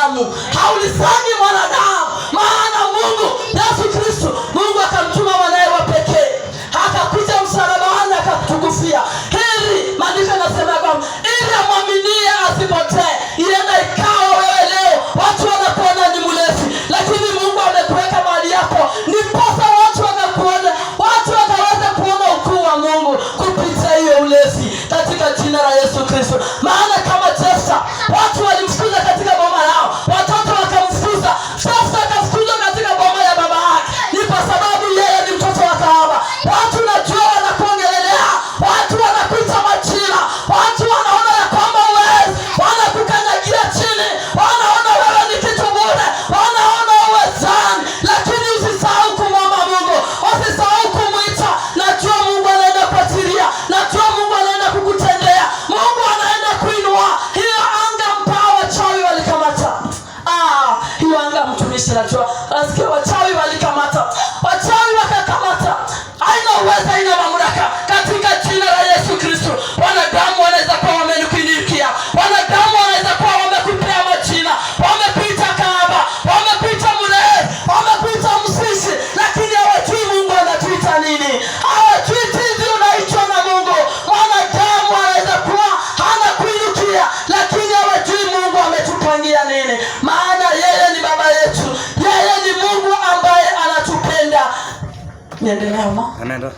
mwanadamu, haulizani mwanadamu. Maana Mungu Yesu Kristo, Mungu akamtuma mwanae wa pekee, akakuja msalabani akatugufia. Hili maandiko yanasema kwamba ili amwaminie asipotee. Ienda ikawa wewe leo watu wanakuona ni mlevi, lakini Mungu amekuweka mahali yako ndiposa watu wakakuona, watu wakaweza kuona ukuu wa Mungu kupitia hiyo ulevi, katika jina la Yesu Kristo. Maana kama Jefta, watu walimfukuza katika boma lao, watoto wakamfukuza. Jefta akafukuzwa katika boma ya baba yake, ni kwa sababu yeye ni mtoto wa kahaba. Watu najua wanakuongelelea, watu wanakuita majina, watu wanaona ya kwamba uwezi, wanakukanyagia chini, wanaona wewe ni kitu bure, wanaona uwezani. Lakini usisahau kumwomba Mungu, usisahau kumwita. Najua Mungu anaenda kuachilia, najua Mungu anaenda kukutendea, Mungu anaenda kuinua hiyo anga. Mpaa wachawi walikamata, hiyo anga mtumishi, najua nasikia wachawi walikamata, wachawi wakakamata. Haina uwezo, haina mamlaka katika jina la Yesu Kristo. Wanadamu wanaweza kuwa wamenukinikia, wanadamu wanaweza kuwa wamekupea majina, wamekuita kahaba, wamekuita mlevi, wamekuita msisi, lakini hawajui Mungu anatuita nini. Hawajui jinsi unaitwa na Mungu. Wanadamu wanaweza kuwa hanakuinukia, lakini hawajui Mungu ametupangia nini. Maana yeye ni baba yetu, yeye ni Mungu ambaye anatupenda. Niendelea mama. Anaenda.